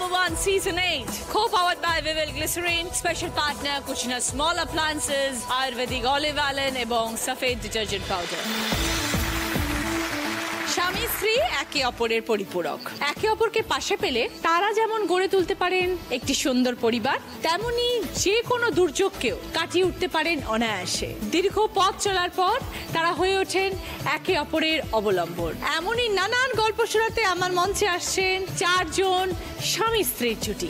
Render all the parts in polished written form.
#1 Season 8, co-powered by Vivel Glycerine, special partner Kuchina Small Appliances, Ayurvedic Olive Allen এবং Safed Detergent Powder. স্বামী স্ত্রী একে অপরের পরিপূরক। একে অপরকে পাশে পেলে তারা যেমন গড়ে তুলতে পারেন একটি সুন্দর পরিবার, তেমনি যে কোনো দুর্যোগকেও কাটিয়ে উঠতে পারেন অনায়াসে। দীর্ঘ পথ চলার পর তারা হয়ে ওঠেন একে অপরের অবলম্বন। এমনই নানান গল্প শোনাতে আমার মঞ্চে আসছেন 4 জন স্বামী স্ত্রীর জুটি।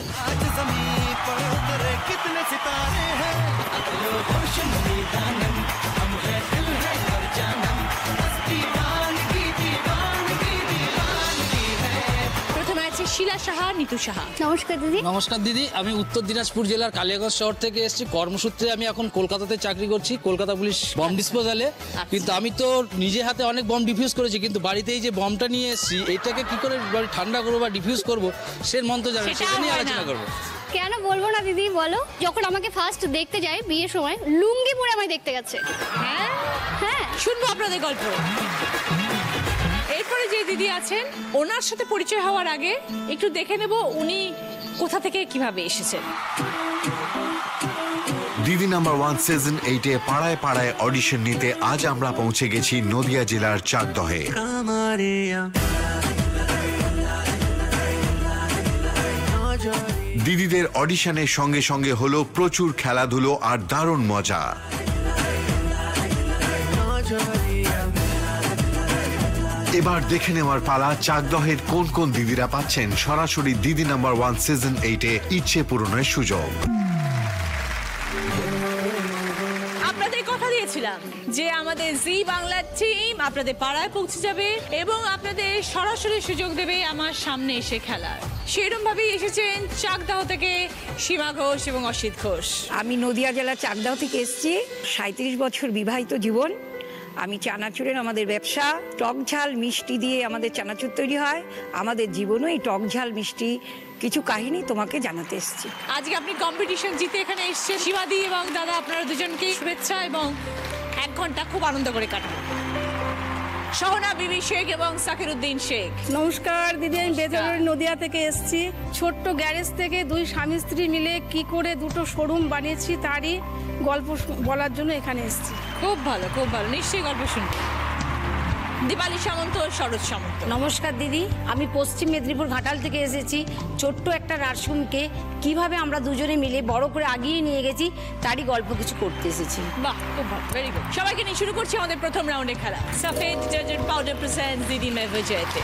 শিলা সাহা, নিতু সাহা। নমস্কার দিদি। নমস্কার দিদি, আমি উত্তর দিনাজপুর জেলার কালিয়াগঞ্জ শহর থেকে এসেছি। কর্মসূত্রে আমি এখন কলকাতাতে চাকরি করছি, কলকাতা পুলিশ বম ডিসপোজালে। কিন্তু আমি তো নিজে হাতে অনেক বম ডিফিউজ করেছি, কিন্তু বাড়িতে এই যে বমটা নিয়ে এসেছি এটাকে কি করে ঠান্ডা করবো বা ডিফিউজ করবো সে মন্ত্র জানি, সেটা নিয়ে আলোচনা করবো। কেন বলবো না দিদি, বলো। যখন আমাকে ফার্স্ট দেখতে যায় বিয়ের সময়, লুঙ্গি পরে আমায় দেখতে গেছে। হ্যাঁ হ্যাঁ, শুনবো আপনাদের গল্প। এরপরে যে দিদি আছেন ওনার সাথে পরিচয় হওয়ার আগে একটু দেখে নেব উনি কোথা থেকে কিভাবে এসেছেন। দিদি #1 সিজন 8-এ পাড়ায় পাড়ায় অডিশন নিতে আজ আমরা পৌঁছে গেছি নদিয়া জেলার চাকদহে। দিদিদের অডিশনের সঙ্গে সঙ্গে হলো প্রচুর খেলাধুলো আর দারুণ মজা। এবার দেখে নেওয়ার পালা চাকদহের কোন কোন দিদিরা পাচ্ছেন সরাসরি দিদি #1 সিজন 8-এ ইচ্ছে পূরণের সুযোগ। আপনাদের কথা দিয়েছিলাম যে আমাদের জি বাংলার টিম আপনাদের পাড়ায় পৌঁছে যাবে এবং আপনাদের সরাসরি সুযোগ দেবে আমার সামনে এসে খেলার। সেরকম ভাবেই এসেছেন চাকদাহ থেকে সীমা ঘোষ এবং অসিত ঘোষ। আমি নদিয়া জেলার চাকদাহ থেকে এসেছি। 37 বছর বিবাহিত জীবন। আমি চানাচুরের আমাদের ব্যবসা। টক ঝাল মিষ্টি দিয়ে আমাদের চানাচুর তৈরি হয়। আমাদের জীবনও এই টক ঝাল মিষ্টি কিছু কাহিনী তোমাকে জানাতে এসেছি। আজকে আপনি কম্পিটিশন জিতে এখানে এসেছেন। সীমাদি এবং দাদা আপনারা দুজনকে শুভেচ্ছা এবং 1 ঘন্টা খুব আনন্দ করে কাটাবেন। সোহনা বিবি শেখ এবং সাকির উদ্দিন শেখ। নমস্কার দিদি, আমি বেজারের নদিয়া থেকে এসেছি। ছোট্ট গ্যারেজ থেকে 2 স্বামী স্ত্রী মিলে কি করে 2টো শোরুম বানিয়েছি তারই গল্প বলার জন্য এখানে এসেছি। খুব ভালো, খুব ভালো, নিশ্চয়ই গল্প শুনবো। দীপালি সামন্ত, শরৎ সামন্ত। নমস্কার দিদি, আমি পশ্চিম মেদিনীপুর ঘাটাল থেকে এসেছি। ছোট্ট একটা নার্সিংহোমকে কিভাবে আমরা দুজনে মিলে বড় করে আগিয়ে নিয়ে গেছি তারই গল্প কিছু করতে এসেছি। বাহ, খুব ভালো, ভেরি গুড। সবাইকে নিয়ে শুরু করছি আমাদের প্রথম রাউন্ডে খেলা। সফেদ ডিটারজেন্ট পাউডার প্রেজেন্টস দিদি মে বিজয়তে।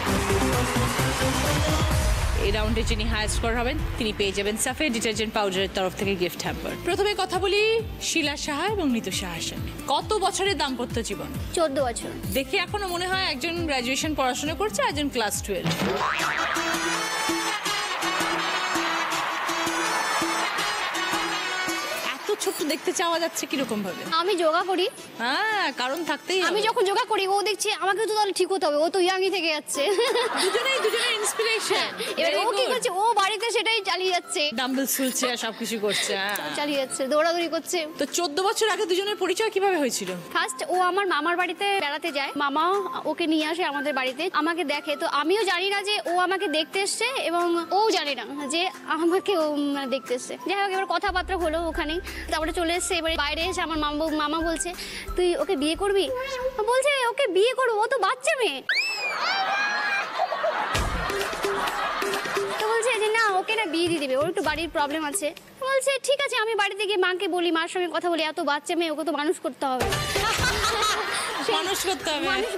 এই রাউন্ডে যিনি হায়ার স্কোর হবেন তিনি পেয়ে যাবেন সফেদ ডিটারজেন্ট পাউডারের তরফ থেকে গিফট হ্যাম্পার। প্রথমে কথা বলি শিলা সাহা এবং নিতু সাহার সঙ্গে। কত বছরের দাম্পত্য জীবন? 14 বছর। দেখে এখনো মনে হয় একজন গ্র্যাজুয়েশন পড়াশোনা করছে, একজন ক্লাস 12। ছোট্ট দেখতে চাওয়া যাচ্ছে কিরকম ভাবে? আমি যোগা করি। হ্যাঁ, কারণ থাকতেই। আমি যখন যোগা করি ও দেখছি আমাকে তো তাহলে ঠিক হতে হবে, ও তো ইয়াংই থেকে যাচ্ছে। দুজনেই ইন্সপিরেশন। এবার ও কি করছে, ও বাড়িতে সেটাই চালিয়ে যাচ্ছে, ডাম্বেল ছুলছে, সবকিছু করছে, চালিয়ে যাচ্ছে, দৌড়াদৌড়ি করছে। তো 14 বছর আগে দুজনের পরিচয় কিভাবে হয়েছিল? ফার্স্ট ও আমার মামার বাড়িতে বেড়াতে যায়, মামা ওকে নিয়ে আসে আমাদের বাড়িতে, আমাকে দেখে। তো আমিও জানি না যে ও আমাকে দেখতে এসছে এবং ও জানে না যে আমাকে ও দেখতে এসছে। যাই হোক, এবার কথাবার্তা হলো ওখানে, তারপরে চলে এসছে। এবারে বাইরে এসে আমার মামা বলছে তুই ওকে বিয়ে করবি? বলছে ওকে বিয়ে করবো, ও তো বাচ্চা মেয়ে। তো বলছে যে না, ওকে না বিয়ে দিয়ে দিবে, ওর একটু বাড়ির প্রবলেম আছে। বলছে ঠিক আছে, আমি বাড়িতে গিয়ে মাকে বলি, মার সঙ্গে কথা বলি, এত বাচ্চা মেয়ে, ওকে তো মানুষ করতে হবে। মানুষ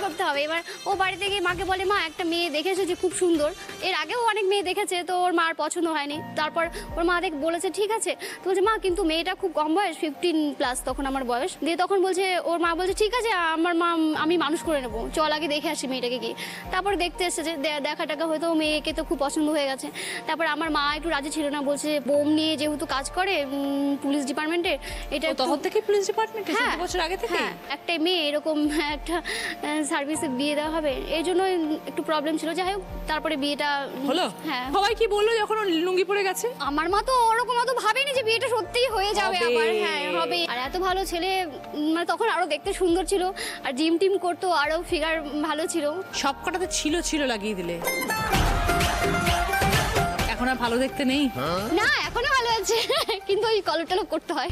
করতে হবে। এবার ও বাড়িতে গিয়ে মাকে বলে মা একটা মেয়ে দেখেছে যে খুব সুন্দর, এর আগেও অনেক মেয়ে দেখেছে, তো ওর মার পছন্দ হয়নি। তারপর ওর মা বলেছে ঠিক আছে। তো বলছে মা কিন্তু মেয়েটা খুব কম বয়স, 15+ তখন আমার বয়স। দিয়ে তখন বলছে ওর মা বলছে ঠিক আছে আমার মা আমি মানুষ করে নেবো, চল আগে দেখে আসি মেয়েটাকে গিয়ে। তারপর দেখতে এসেছে, দেখা টাকা হয়তো মেয়েকে তো খুব পছন্দ হয়ে গেছে। তারপর আমার মা একটু রাজি ছিল না, বলছে বোম নিয়ে যেহেতু কাজ করে পুলিশ ডিপার্টমেন্টে, এটা তখন থেকে পুলিশ ডিপার্টমেন্টে 14 বছর আগে থেকে একটা মেয়ে এরকম একটা সার্ভিসে বিয়ে দেওয়া হবে, এই জন্য একটু প্রবলেম ছিল। যাই হোক, তারপরে বিয়েটা হলো। হ্যাঁ, সবাই কি বললো যখন লুঙ্গি পরে গেছে? আমার মা তো ওরকম অত ভাবেনি যে বিয়েটা সত্যিই হয়ে যাবে আবার। হ্যাঁ হবে। আর এত ভালো ছেলে, মানে তখন আরো দেখতে সুন্দর ছিল, আর জিম টিম করতো, আরো ফিগার ভালো ছিল। সব কটাতে ছিল লাগিয়ে দিলে। এখন আর ভালো দেখতে নেই? না এখনো ভালো আছে কিন্তু ওই কলর টলর করতে হয়।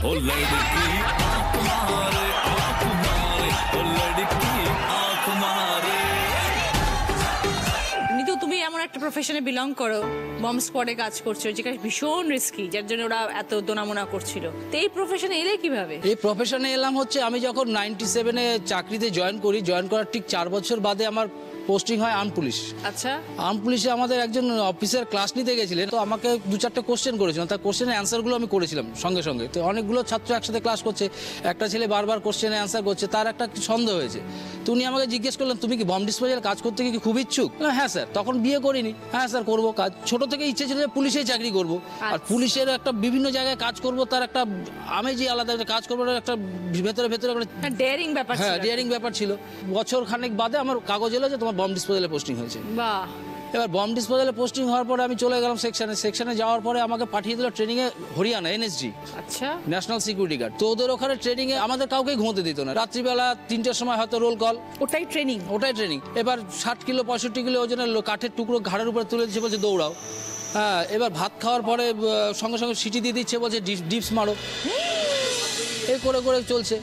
নিতু, তুমি এমন একটা প্রফেশনে বিলং করো, বম স্কোয়াডে কাজ করছো, যেটা ভীষণ রিস্কি, যার জন্য ওরা এত দোনামোনা করছিল। তো এই প্রফেশনে এলে কিভাবে? এই প্রফেশনে এলাম হচ্ছে আমি যখন 97-এ চাকরিতে জয়েন করার ঠিক 4 বছর বাদে আমার পোস্টিং হয় আর্ম পুলিশ। আচ্ছা। আর্ম পুলিশে আমাদের একজন অফিসার ক্লাস নিতে গেছিলেন, তো আমাকে 2-4টে কোশ্চেন করেছিলেন, তার কোশ্চেনের অ্যান্সারগুলো আমি করেছিলাম সঙ্গে সঙ্গে। তো অনেকগুলো ছাত্র একসাথে ক্লাস করছে, একটা ছেলে বারবার কোশ্চেনের অ্যান্সার করছে, তার একটা সন্দেহ হয়েছে। তো উনি আমাকে জিজ্ঞেস করলেন, তুমি কি বম ডিসপোজাল কাজ করতে কি খুব ইচ্ছুক? না হ্যাঁ স্যার। তখন বিয়ে করিনি। হ্যাঁ স্যার করবো কাজ, ছোট থেকে ইচ্ছে ছিল যে পুলিশেই চাকরি করবো, আর পুলিশের একটা বিভিন্ন জায়গায় কাজ করবো, তার একটা আমি যে আলাদা একটা কাজ করবো একটা ভেতরে একটা ডেয়ারিং ব্যাপার। হ্যাঁ ডেয়ারিং ব্যাপার ছিল। বছর খানেক বাদে আমার কাগজ এলো যে তোমার বম ডিসপোজালে পোস্টিং হয়েছে। বাহ। এবার বম ডিসপোজালে পোস্টিং হওয়ার পরে আমি চলে গেলাম সেকশনে যাওয়ার পরে আমাকে পাঠিয়ে দিল ট্রেনিংয়ে হরিয়ানা এনএসজি, আচ্ছা, ন্যাশনাল সিকিউরিটি গার্ড। তো ওদের ওখানে ট্রেনিংয়ে আমাদের কাউকেই ঘুমোতে দিত না। রাত্রিবেলা 3টের সময় হয়তো রোল কল, ওটাই ট্রেনিং। এবার 60 কিলো 65 কিলো ওজনের কাঠের টুকরো ঘাড়ের উপরে তুলে দিচ্ছে, বলছে দৌড়াও। হ্যাঁ, এবার ভাত খাওয়ার পরে সঙ্গে সঙ্গে সিটি দিয়ে দিচ্ছে, বলছে ডিপস মারো। এই করে করে চলছে।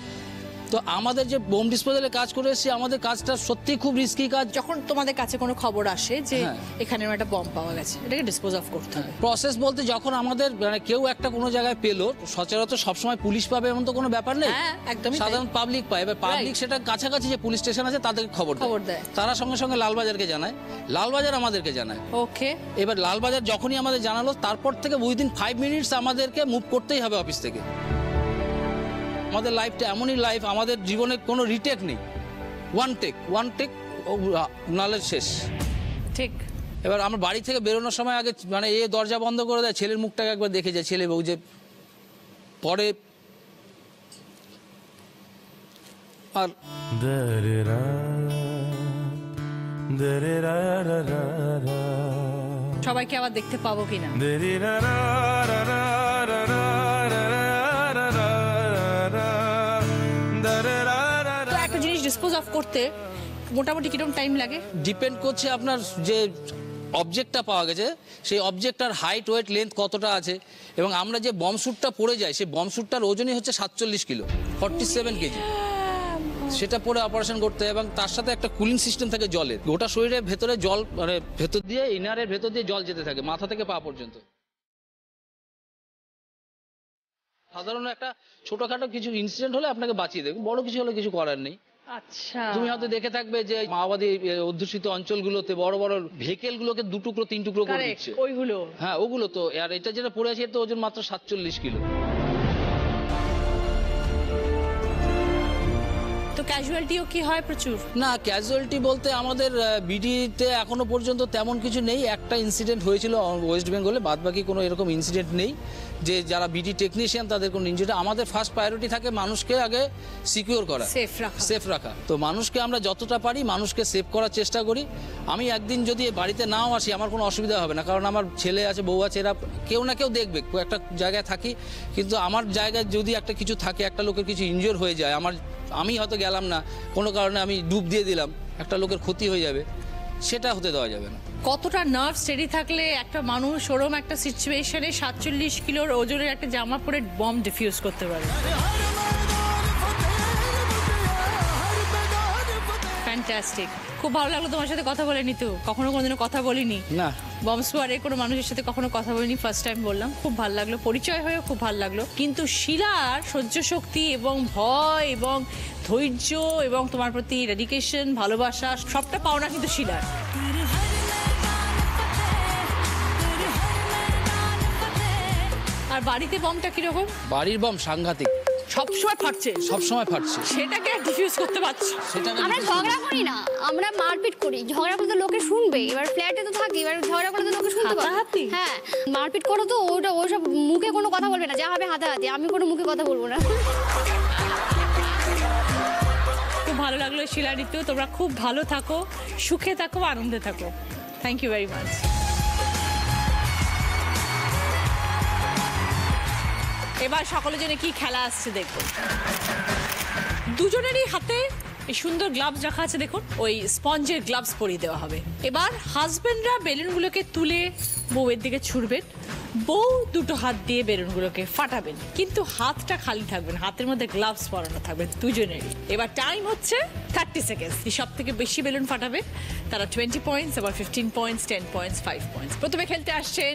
তো আমাদের যে বোম ডিসপোজালে কাজ করে এসেছি, আমাদের কাজটা সত্যি খুব রিস্কি কাজ। যখন তোমাদের কাছে কোনো খবর আসে যে হ্যাঁ, এখানে একটা বম পাওয়া গেছে, এটাকে ডিসপোজ অফ করতে হবে। প্রসেস বলতে যখন আমাদের মানে কেউ একটা কোনো জায়গায় পেলো, সচরাচর সবসময় পুলিশ পাবে এমন তো কোনো ব্যাপার নেই। হ্যাঁ, একদমই তাই। সাধারণ পাবলিক পায়। এবার পাবলিক সেটা কাছাকাছি যে পুলিশ স্টেশন আছে তাদেরকে খবর দেয়। তারা সঙ্গে সঙ্গে লালবাজারকে জানায়, লালবাজার আমাদেরকে জানায়। ওকে। এবার লালবাজার যখনই আমাদের জানালো, তারপর থেকে উইদিন 5 মিনিটস আমাদেরকে মুভ করতেই হবে অফিস থেকে। আমাদের লাইফটা এমনই লাইফ, আমাদের জীবনে কোনো রিটেক নেই। ওয়ান টেক নালের শেষ। ঠিক। এবার আমার বাড়ি থেকে বেরোনোর সময় আগে মানে এ দরজা বন্ধ করে দেয়, ছেলের মুখটাকে একবার দেখে যায়, ছেলে বউ যে পরে। আর সবাইকে আবার দেখতে পাবো কিনা। তো একটা জিনিস ডিসপোজ অফ করতে মোটামুটি কিরকম টাইম লাগে? ডিপেন্ড করছে আপনার যে অবজেক্টটা পাওয়া গেছে, সেই অবজেক্টটার হাইট, ওয়েট, লেন্থ কতটা আছে, এবং আমরা যে বম শ্যুটটা পড়ে যাই, সেই বম শ্যুটটার ওজনই হচ্ছে 47 কিলো, 47 কেজি। সেটা পরে অপারেশন করতে হয়, এবং তার সাথে একটা কুলিং সিস্টেম থাকে জলের। গোটা শরীরের ভেতরে জল মানে ভেতর দিয়ে, ইনারের ভেতর দিয়ে জল যেতে থাকে মাথা থেকে পা পর্যন্ত। সাধারণ একটা ছোটখাটো কিছু ইনসিডেন্ট হলে আপনাকে বাঁচিয়ে দেবে, বড় কিছু হলে কিছু করার নেই। আচ্ছা। তুমি হয়তো দেখে থাকবে যে মাওবাদী অধ্যুষিত অঞ্চলগুলোতে বড় বড় ভেহিকেল গুলোকে 2 টুকরো 3 টুকরো করে দিচ্ছে। ওইগুলো, হ্যাঁ ওগুলো তো। আর এটা যেটা পড়ে আছে, এর তো ওজন মাত্র 47 কিলো। তো ক্যাজুয়ালিটিও কি হয় প্রচুর? না, ক্যাজুয়ালিটি বলতে আমাদের বিডিতে এখনো পর্যন্ত তেমন কিছু নেই। একটা ইনসিডেন্ট হয়েছিল ওয়েস্ট বেঙ্গলে, বাদ বাকি কোনো এরকম ইনসিডেন্ট নেই যে যারা বিডি টেকনিশিয়ান তাদের কোনো ইনজিডি। আমাদের ফার্স্ট প্রায়োরিটি থাকে মানুষকে আগে সিকিউর করা, সেফ রাখা। তো মানুষকে আমরা যতটা পারি মানুষকে সেভ করার চেষ্টা করি। আমি একদিন যদি বাড়িতে নাও আসি, আমার কোনো অসুবিধা হবে না, কারণ আমার ছেলে আছে, বউ আছে, এরা কেউ না কেউ দেখবে। একটা জায়গায় থাকি, কিন্তু আমার জায়গায় যদি একটা কিছু থাকে, একটা লোকের কিছু ইনজিওর হয়ে যায়, আমি হয়তো গেলাম না, কোনো কারণে আমি ডুব দিয়ে দিলাম, একটা লোকের ক্ষতি হয়ে যাবে, সেটা হতে দেওয়া যাবে না। কতটা নার্ভ স্টেডি থাকলে একটা মানুষ ওরম একটা সিচুয়েশনে 47 কিলোর ওজনের একটা জামা পরে বম ডিফিউজ করতে পারে? ফ্যান্টাস্টিক। খুব ভালো লাগলো তোমার সাথে কথা বলে। নিতু, কখনো কোনোদিনও কথা বলিনি না, বম স্কোয়াডে কোনো মানুষের সাথে কখনো কথা বলিনি, ফার্স্ট টাইম বললাম। খুব ভালো লাগলো, পরিচয় হয়েও খুব ভালো লাগলো। কিন্তু শিলার সহ্য শক্তি এবং ভয় এবং ধৈর্য এবং তোমার প্রতি ডেডিকেশন, ভালোবাসা, সবটা পাওনা কিন্তু শিলার। আর বাড়িতে বমটা কিরকম? বাড়ির বম সাংঘাতিক, সবসময় ফাটছে। সেটাকে ডিফিউজ করতে পারছি। আমরা ঝগড়া করি না, আমরা মারপিট করি। ঝগড়া করলে তো লোকে শুনবে, এবার ফ্ল্যাটে তো থাকি, এবার ঝগড়া করলে তো লোকে শুনতে পাবে। হ্যাঁ, মারপিট করো তো ওইসব মুখে কোনো কথা বলবে না, যা হবে হাতাহাতি। আমি কোনো মুখে কথা বলবো না। খুব ভালো লাগলো শিলা, ঋতু, তোমরা খুব ভালো থাকো, সুখে থাকো, আনন্দে থাকো। Thank you very much. এবার সকলের জন্য কি খেলা আসছে দেখবো। দুজনেরই হাতে এই সুন্দর গ্লাভস রাখা আছে দেখুন, ওই স্পঞ্জের গ্লাভস পরিয়ে দেওয়া হবে। এবার হাজবেন্ডরা বেলুনগুলোকে তুলে বউয়ের দিকে ছুড়বেন, বউ দুটো হাত দিয়ে বেলুনগুলোকে ফাটাবেন, কিন্তু হাতটা খালি থাকবেন, হাতের মধ্যে গ্লাভস পরানো থাকবে দুজনেরই। এবার টাইম হচ্ছে 30 সেকেন্ডস। সব থেকে বেশি বেলুন ফাটাবে তারা 20 পয়েন্টস, আবার 15 পয়েন্টস, 10 পয়েন্টস, 5 পয়েন্টস। প্রথমে খেলতে আসছেন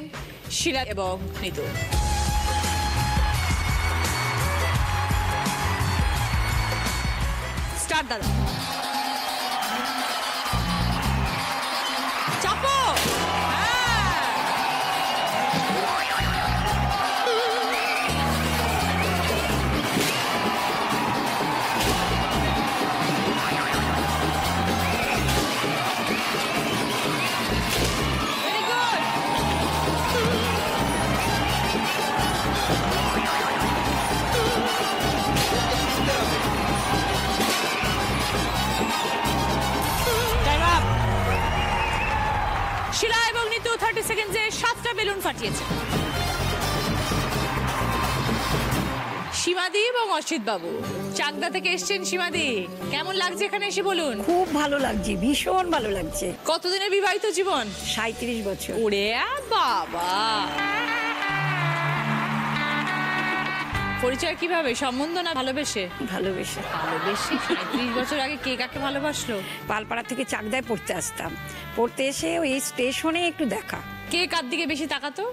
শিলা এবং নিতু। স্টার্ট দাদা। চাপো। শিলা এবং নিতু 30 সেকেন্ডে 7টা বেলুন ফাটিয়েছে। সীমাদি এবং অসিত বাবু চাকদা থেকে এসেছেন। সীমাদি, কেমন লাগছে এখানে এসে বলুন? খুব ভালো লাগছে, ভীষণ ভালো লাগছে। কতদিনের বিবাহিত জীবন? 37 বছর। ওরে বাবা, পরিচয় কিভাবে? সম্বন্ধ না ভালোবেসে? ভালোবেসে। ভালোবেসে 37 বছর আগে কে কাকে ভালোবাসলো? পালপাড়া থেকে চাকদায় পড়তে আসতাম, পড়তে এসে ওই স্টেশনে একটু দেখা। কে কার দিকে বেশি তাকাতো?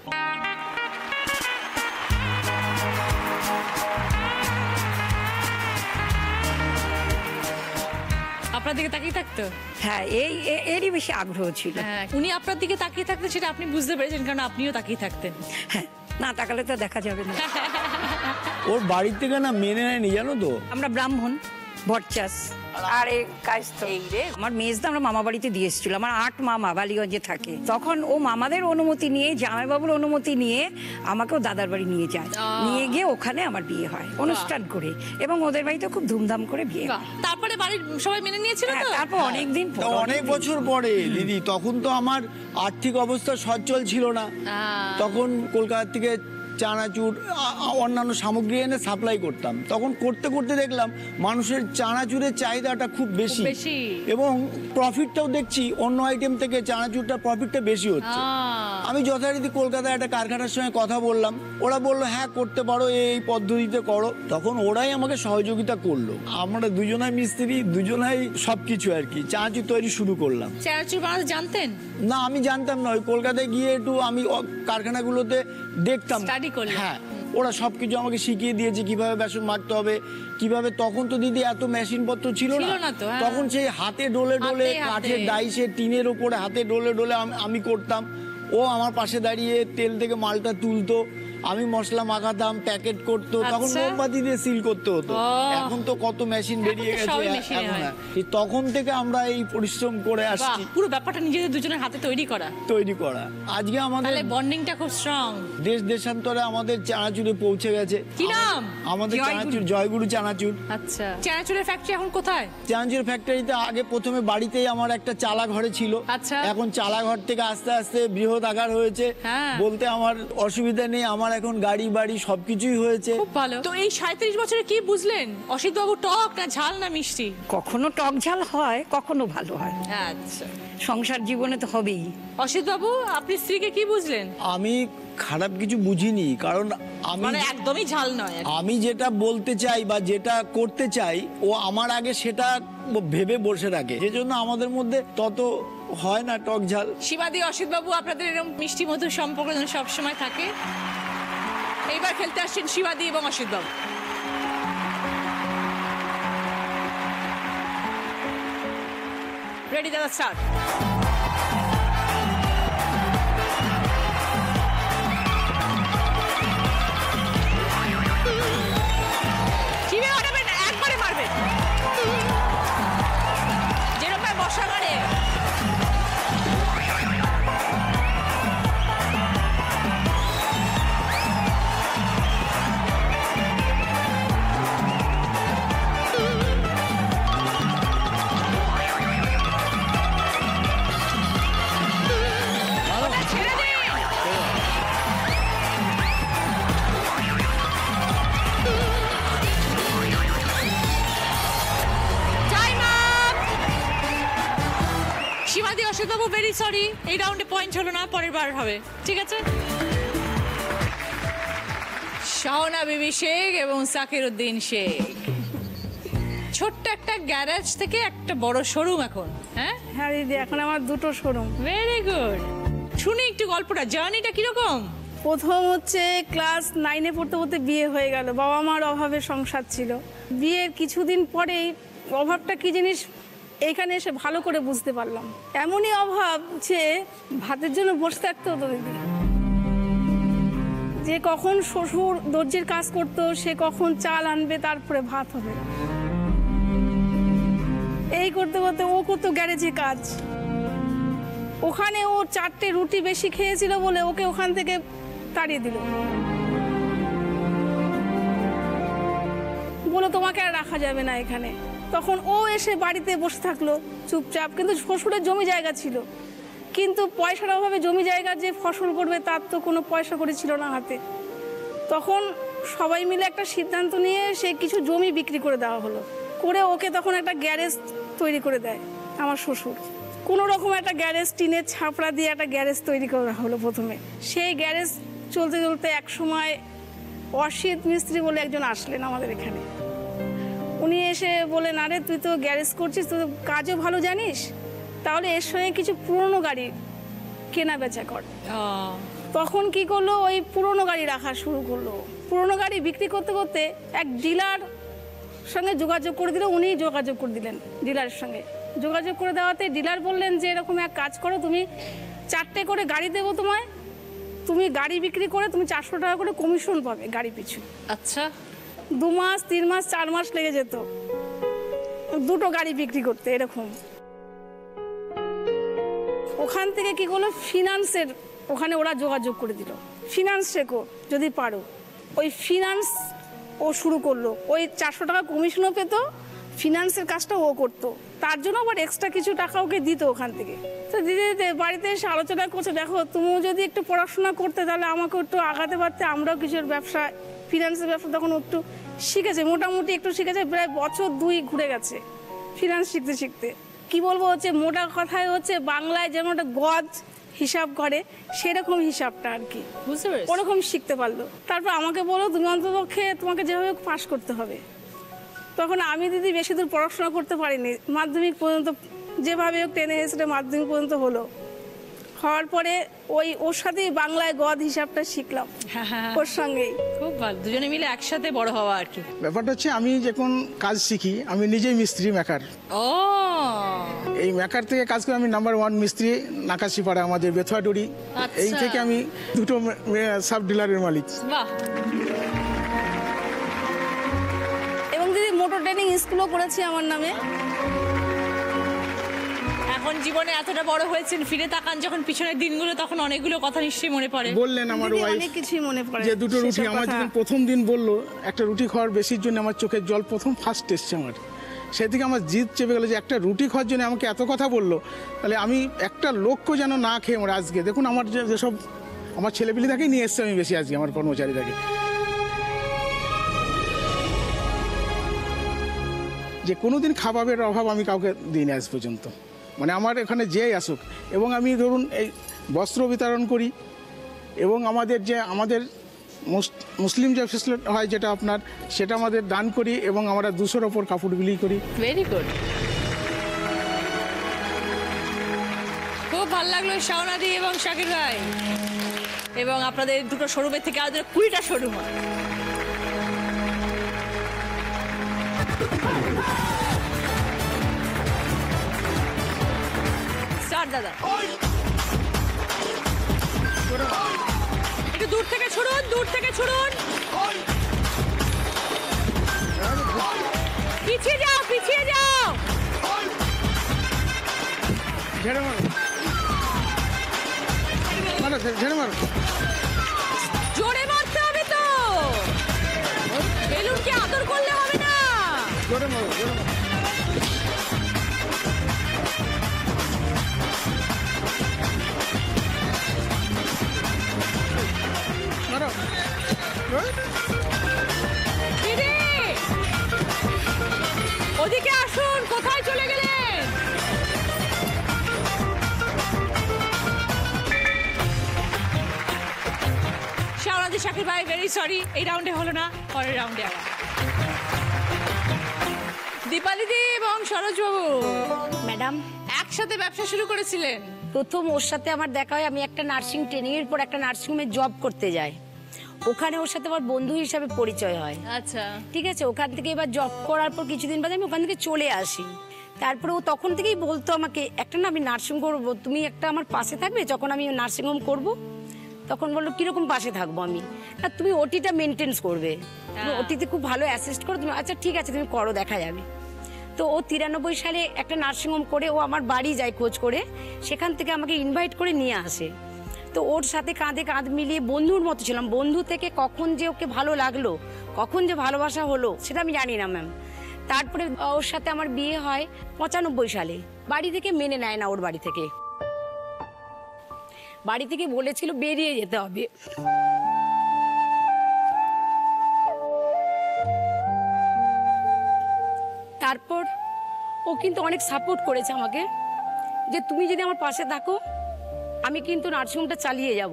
আপনার দিকে তাকিয়ে থাকতো? হ্যাঁ, এরই বেশি আগ্রহ ছিল। হ্যাঁ, উনি আপনার দিকে তাকিয়ে থাকতেন, সেটা আপনি বুঝতে পেরেছেন কারণ আপনিও তাকিয়ে থাকতেন। হ্যাঁ, না তাকালে তো দেখা যাবে না। ওর বাড়ির থেকে না মেনে নেয়নি, জানো তো। আমরা ব্রাহ্মণ, ভট্টাস আর এই কায়স্থ। আমার মেজদা আমরা মামা বাড়িতে দিয়ে এসেছিল। আমার 8 মামা বালিগঞ্জে থাকে। তখন ও মামাদের অনুমতি নিয়ে, জামাইবাবুর অনুমতি নিয়ে আমাকেও দাদার বাড়ি নিয়ে যায়। নিয়ে গিয়ে ওখানে আমার বিয়ে হয় অনুষ্ঠান করে, এবং ওদের বাড়িতে খুব ধুমধাম করে বিয়ে হয়। তারপরে বাড়ির সবাই মেনে নিয়েছিল হ্যাঁ, তো? তারপর অনেকদিন পর, অনেক বছর পরে দিদি, তখন তো আমার আর্থিক অবস্থা সচ্ছল ছিল না। তখন কলকাতা থেকে চানাচুর অন্যান্য সামগ্রী এনে সাপ্লাই করতাম। তখন করতে করতে দেখলাম মানুষের চানাচুরের চাহিদাটা খুব বেশি, এবং প্রফিটটাও দেখছি অন্য আইটেম থেকে চানাচুরটা প্রফিটটা বেশি হচ্ছে। আমি যথারীতি কলকাতায় একটা কারখানার সঙ্গে কথা বললাম, ওরা বললো হ্যাঁ করতে পারো, এই পদ্ধতিতে করো। তখন ওরাই আমাকে সহযোগিতা করলো। আমরা দুজনাই মিস্ত্রি, দুজনাই সবকিছু আর কি, চানাচুর তৈরি শুরু করলাম। চানাচুর বানাতে জানতেন? না, আমি জানতাম না। ওই কলকাতায় গিয়ে একটু আমি কারখানাগুলোতে দেখতাম। হ্যাঁ, ওরা সবকিছু আমাকে শিখিয়ে দিয়েছে কিভাবে বেসন মাখতে হবে, কিভাবে। তখন তো দিদি এত মেশিন পত্র ছিল না। তখন সেই হাতে ডলে ডলে, কাঠের ডাইসে, টিনের ওপরে হাতে ডলে ডলে আমি করতাম। ও আমার পাশে দাঁড়িয়ে তেল থেকে মালটা তুলতো, আমি মশলা মাখাতাম, প্যাকেট করতো। তখন মোমবাতি দিয়ে সিল করতে হতো। এখন তো কত মেশিন বেরিয়ে গেছে। তখন থেকে আমরা এই পরিশ্রম করে আসছি। পুরো ব্যাপারটা নিজেদের দুজনের হাতে তৈরি করা। আজকে আমাদের বন্ডিংটা খুব স্ট্রং। দেশ দেশান্তরে আমাদের চানাচুরে পৌঁছে গেছে। কি নাম? আমাদের চানাচুর জয়গুরু চানাচুর। আচ্ছা, চানাচুরের ফ্যাক্টরি এখন কোথায়? চানাচুর ফ্যাক্টরিতে আগে প্রথমে বাড়িতেই আমার একটা চালা ঘরে ছিল। আচ্ছা, এখন চালা ঘর থেকে আস্তে আস্তে বৃহৎ আকার হয়েছে। বলতে আমার অসুবিধা নেই, আমার এখন গাড়ি বাড়ি সবকিছুই হয়েছে। খুব ভালো। তো এই 37 বছরে কি বুঝলেন? অসিত বাবু টক না ঝাল না মিষ্টি? কখনো টক ঝাল হয়, কখনো ভালো হয়। আচ্ছা, সংসার জীবনে তো হবেই। অসিত বাবু, আপনি স্ত্রীকে কি বুঝলেন? আমি খারাপ কিছু বুঝিনি, কারণ আমি একদমই ঝাল নয়। আমি যেটা বলতে চাই বা যেটা করতে চাই, ও আমার আগে সেটা ভেবে বসে রাখে, যেজন্য আমাদের মধ্যে তত হয় না টক ঝাল। সীমাদি, অসিত বাবু, আপনাদের এরকম মিষ্টি মধুর সম্পর্ক যেন সবসময় থাকে। এইবার খেলতে আসছেন সীমাদি এবং অসিত বাবু। রেডি দাদা, স্টার্ট। একবারে মারবেন, যেরকম বসা মারে। অসিত বাবু, ভেরি সরি, এই রাউন্ডে পয়েন্ট হলো না, পরের বার হবে, ঠিক আছে? শাওনা বিবি শেখ এবং সাকির উদ্দিন শেখ, ছোট্ট একটা গ্যারেজ থেকে একটা বড় শোরুম এখন, হ্যাঁ? হ্যাঁ দিদি, এখন আমার দুটো শোরুম। Very good. শুনি একটু গল্পটা, জার্নিটা কিরকম? প্রথম হচ্ছে ক্লাস 9-এ পড়তে পড়তে বিয়ে হয়ে গেল, বাবা মার অভাবে সংসার ছিল। বিয়ের কিছুদিন পরেই অভাবটা কি জিনিস এইখানে এসে ভালো করে বুঝতে পারলাম। এমনই অভাব যে ভাতের জন্য বসে থাকতে হতো দিদি, যে কখন শ্বশুর দর্জির কাজ করতো, সে কখন চাল আনবে তারপরে ভাত হবে, এই করতে করতে ও করতো গ্যারেজে কাজ। ওখানে ও 4টে রুটি বেশি খেয়েছিল বলে ওকে ওখান থেকে তাড়িয়ে দিল, বলে তোমাকে আর রাখা যাবে না এখানে। তখন ও এসে বাড়িতে বসে থাকলো চুপচাপ, কিন্তু শ্বশুরের জমি জায়গা ছিল, কিন্তু পয়সার অভাবে জমি জায়গা যে ফসল করবে তার তো কোনো পয়সা করে ছিল না হাতে। তখন সবাই মিলে একটা সিদ্ধান্ত নিয়ে সে কিছু জমি বিক্রি করে দেওয়া হলো, করে ওকে তখন একটা গ্যারেজ তৈরি করে দেয় আমার শ্বশুর। কোনো রকম একটা গ্যারেজ টিনের ছাপড়া দিয়ে একটা গ্যারেজ তৈরি করা হলো প্রথমে। সেই গ্যারেজ চলতে চলতে এক সময় অসিত মিস্ত্রি বলে একজন আসলেন আমাদের এখানে। উনি এসে বলেন, আরে তুই তো গ্যারেজ করছিস, তুই তো কাজও ভালো জানিস, তাহলে এর সঙ্গে কিছু পুরনো গাড়ি কেনা বেচা কর। তখন কি করলো, ওই পুরনো গাড়ি রাখা শুরু করলো। পুরনো গাড়ি বিক্রি করতে করতে এক ডিলার সঙ্গে যোগাযোগ করে দিল, উনিই যোগাযোগ করে দিলেন ডিলারের সঙ্গে। যোগাযোগ করে দেওয়াতে ডিলার বললেন যে এরকম এক কাজ করো, তুমি 4টে করে গাড়ি দেবো তোমায়, তুমি গাড়ি বিক্রি করে তুমি 400 টাকা করে কমিশন পাবে গাড়ি পিছু। আচ্ছা। 2 মাস 3 মাস 4 মাস লেগে যেত দুটো গাড়ি বিক্রি করতে এরকম। ওখান থেকে কি করলো, ফিনান্সের ওখানে ওরা যোগাযোগ করে দিল, ফিনান্স শেখো যদি পারো। ওই ফিনান্স ও শুরু করলো, ওই 400 টাকা কমিশনও পেত, ফিনান্সের কাজটা ও করতো, তার জন্য আবার এক্সট্রা কিছু টাকা ওকে দিত ওখান থেকে। তো দিদি বাড়িতে এসে আলোচনা করছে, দেখো তুমিও যদি একটু পড়াশোনা করতে তাহলে আমাকেও একটু আগাতে পারতে, আমরাও কিছুর ব্যবসা, ফিনান্সের ব্যবসা তখন একটু শিখেছে, মোটামুটি একটু শিখেছে, প্রায় বছর 2 ঘুরে গেছে ফিনান্স শিখতে শিখতে। কি বলবো, হচ্ছে মোটা কথায় হচ্ছে বাংলায় যেমন একটা গজ হিসাব করে সেরকম হিসাবটা আর কি, বুঝতে পেরেছি। ওরকম শিখতে পারলো। তারপর আমাকে বলো, তুমি অন্ততপক্ষে তোমাকে যেভাবে পাস করতে হবে। তখন আমি দিদি বেশি দূর পড়াশোনা করতে পারিনি, মাধ্যমিক পর্যন্ত যেভাবে হোক টেনে এসে মাধ্যমিক পর্যন্ত হলো। হওয়ার পরে ওর সাথেই বাংলায় গদ হিসাবটা শিখলাম ওর সঙ্গেই। খুব ভালো, দুজনে মিলে একসাথে বড় হওয়া আর কি। ব্যাপারটা হচ্ছে আমি যখন কাজ শিখি, আমি নিজেই মিস্ত্রি মেকার। ও, এই মেকার থেকে কাজ করে আমি নাম্বার 1 মিস্ত্রি নাকাশিপাড়া, আমাদের বেথুয়াডুরি। আচ্ছা। এই থেকে আমি 2টো সাব ডিলারের মালিক। বাহ। এবং দিদি মোটর ট্রেনিং স্কুলও করেছি আমার নামে। এখন জীবনে এতটা বড় হয়েছেন, ফিরে তাকান যখন পিছনের দিনগুলো, তখন অনেকগুলো কথা নিশ্চয়ই মনে পড়ে। বললেন আমার দিদি, ওয়াইফ অনেক কিছুই মনে পড়ে যে 2টো রুটি, সেসব আমার কথা। যখন প্রথম দিন বললো একটা রুটি খাওয়ার বেশির জন্য আমার চোখের জল ফার্স্ট এসছে আমার। সেই থেকে আমার জিদ চেপে গেলো যে একটা রুটি খাওয়ার জন্য আমাকে এত কথা বললো, তাহলে আমি একটা লোককে যেন না খেয়ে আমার আজকে দেখুন আমার যেসব আমার ছেলেপিলি তাকেই নিয়ে এসছে আমি বেশি আজকে, আমার কর্মচারী থাকে, যে কোনোদিন খাবারের অভাব আমি কাউকে দিইনি আজ পর্যন্ত। মানে আমার এখানে যেই আসুক, এবং আমি ধরুন এই বস্ত্র বিতরণ করি, এবং আমাদের মুসলিম যে ফেসিলিটি হয় যেটা আপনার, সেটা আমাদের দান করি, এবং আমরা 200-র ওপর কাপড় বিলি করি। Very good. খুব ভালো লাগলো শাওনাদি এবং শাকির ভাই, এবং আপনাদের দুটো শোরুমের থেকে আজ 20টা শোরুম হয়। স্টার্ট দাদা, একটু দূর থেকে ছুড়ুন, দূর থেকে ছুড়ুন, পিছিয়ে যাও, পিছিয়ে যাও। ঝেড়ে মারো, ঝেড়ে মারো, জোরে মারতে হবে তো, বেলুনকে আদর করলে হবে না। জোরে মারো, জোরে মারো। দিদি, ওদিকে আসুন, কোথায় চলে গেলেন? জাকির ভাই ভেরি সরি, এই রাউন্ডে হলো না, পরের রাউন্ডে আবার। দীপালি দি এবং সরোজ বাবু ম্যাডাম, একসাথে ব্যবসা শুরু করেছিলেন। প্রথম ওর সাথে আমার দেখা হয়, আমি একটা নার্সিং ট্রেনিং এর পর একটা নার্সিংহোমে জব করতে যাই। ওখানে ওর সাথে আমার বন্ধু হিসাবে পরিচয় হয়। আচ্ছা, ঠিক আছে, ওখান থেকে এবার জব করার পর কিছুদিন বাদে আমি ওখান থেকে চলে আসি। তারপরে ও তখন থেকেই বলতো আমাকে, একটা না আমি নার্সিং করবো, তুমি একটা আমার পাশে থাকবে যখন আমি নার্সিংহোম করব। তখন বললো কিরকম পাশে থাকবো আমি, না তুমি ওটিটা মেনটেন্স করবে, তুমি ওটিতে খুব ভালো অ্যাসিস্ট করো তুমি। আচ্ছা ঠিক আছে তুমি করো, দেখা যাবে। তো ও 93 সালে একটা নার্সিংহোম করে ও আমার বাড়ি যায় খোঁজ করে, সেখান থেকে আমাকে ইনভাইট করে নিয়ে আসে। তো ওর সাথে কাঁধে কাঁধ মিলিয়ে বন্ধুর মতো ছিলাম। বন্ধু থেকে কখন যে ওকে ভালো লাগলো, কখন যে ভালোবাসা হলো সেটা আমি জানি না ম্যাম। তারপরে ওর সাথে আমার বিয়ে হয় 95 সালে। বাড়ি থেকে মেনে নেয় না, ওর বাড়ি থেকে বলেছিল বেরিয়ে যেতে হবে। তারপর ও কিন্তু অনেক সাপোর্ট করেছে আমাকে, যে তুমি যদি আমার পাশে থাকো আমি কিন্তু নার্সিংহোমটা চালিয়ে যাব।